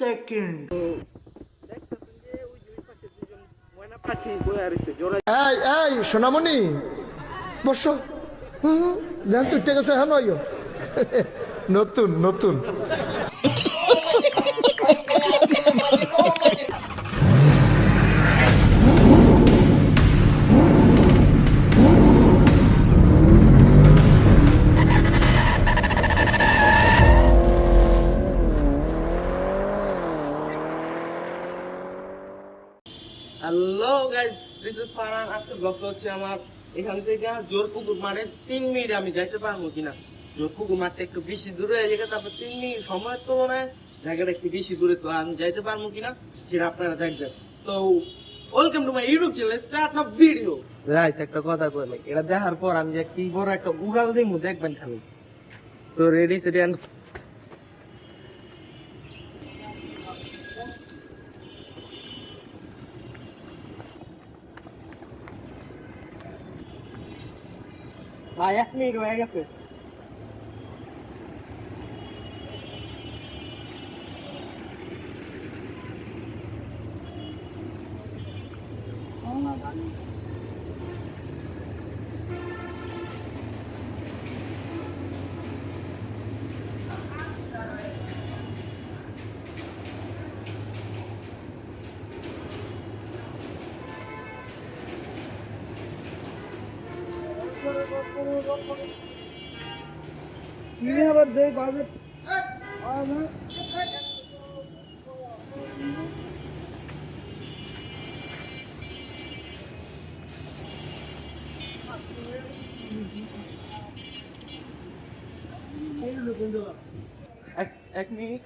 Second. এই এই সোনামণি বসো। জান তুই টেকে হ্যাঁ নয় নতুন নতুন। Hello guys, this is Farhan. আজকে ব্লগ হচ্ছে আমার এখান থেকে জোরপুকুর মাঠে 3 মিনিট আমি যাইতে পারবো কিনা। জোরপুকুর মাঠটা একটু বেশি দূরে হয়ে গেছে, তারপর 3 মিনিট সময়ের তুলনায় জায়গাটা একটু বেশি দূরে, তো আমি যাইতে পারবো কিনা সেটা আপনারা দেখবেন। তো welcome to my YouTube channel, start up video. Guys একটা কথা কইলে, এটা দেখার পর আমি যে কি বড় একটা উড়াল দিমু দেখবেন খালি। তো রেডি সেটি ভাই 1 মিনিট হয়ে গেছে। আবার দেখ বাজে এক মিনিট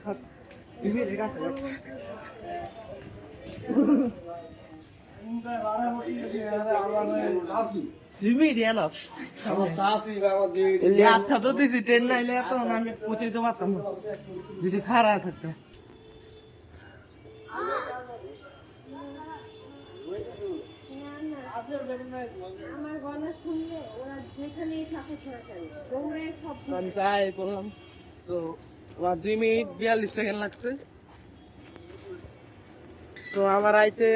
ট্রেন নাইলে এত আমি পৌঁছাইতে পারতাম না যদি খারাপ থাকতো। আমার গলা শুনলে ওরা যেখানেই থাকে দৌড়ে সব আমি তাই করলাম। তো আমার 2 মিনিট 42 সেকেন্ড লাগছে। তো আমার আইতে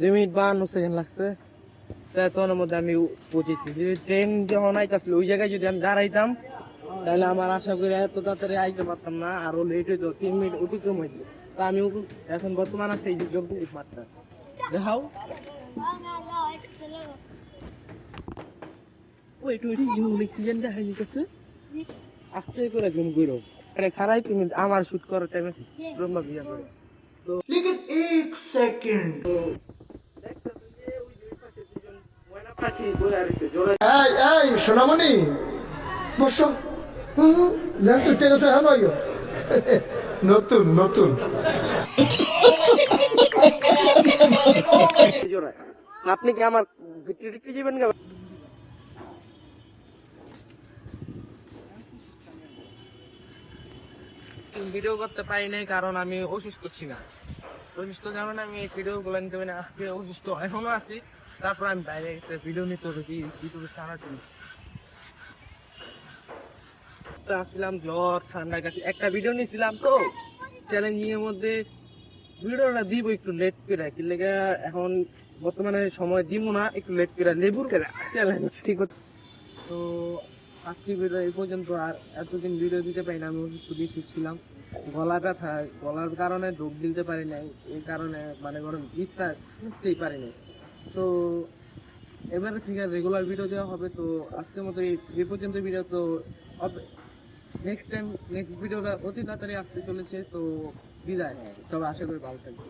2 মিনিট 52 সেকেন্ড লাগছে। তখনের মধ্যে আমি পৌঁছেছি। যদি ট্রেন যখন আইতাছিল ওই জায়গায় যদি আমি দাঁড়াইতাম তাহলে আমার আশা করি এত তাড়াতাড়ি আইতে পারতাম না, আরো লেট হইতো, 3 মিনিট অতিক্রম হইতো। তা আমি এখন বর্তমান আছে এই যে জম্পুর মাঠটা দেখাও। ওইটু ইউনিক ডিজাইন দেখাই দিতেছে, আস্তে করে জুম করো। আরে খারাই তুমি আমার শুট করার টাইমে ব্রহ্মা বিয়া করে। তো लेकिन एक सेकंड। দেখতেছেন যে ওই দুই পাশে দুজন ময়না পাখি বসে আছে জোড়া। এই এই সোনামণি বসো। জান তুই টেকে হ্যাঁ নয় নতুন নতুন। জোড়া আপনি কি আমার ভিতরে যাবেন? ভিডিও করতে পারি নাই কারণ আমি অসুস্থ ছিলাম। অসুস্থ কারণে আমি ভিডিও গুলো নিতে পারি না। আজকে অসুস্থ এখনো আছি, তারপর আমি বাইরে গেছে ভিডিও নিতে হয়েছি ইউটিউবে ছাড়ার জন্য। তো আসছিলাম জ্বর ঠান্ডা কাছে, একটা ভিডিও নিয়েছিলাম তো চ্যালেঞ্জিং এর মধ্যে ভিডিওটা দিব একটু লেট করে, কি লেগে এখন বর্তমানে সময় দিব না, একটু লেট করে লেবুর করে চ্যালেঞ্জ ঠিক আছে। তো আজকে ভিডিও এই পর্যন্ত। আর এতদিন ভিডিও দিতে পারি না, আমি অসুস্থ বেশি ছিলাম, গলা ব্যথা, গলার কারণে ঢোক দিতে পারি নাই, এই কারণে মানে গরম বিস্তার উঠতেই পারি নাই। তো এবারে থেকে রেগুলার ভিডিও দেওয়া হবে। তো আজকের মতো এই পর্যন্ত ভিডিও। তো নেক্সট ভিডিওটা অতি তাড়াতাড়ি আসতে চলেছে। তো বিদায়, তবে আশা করি ভালো থাকবে।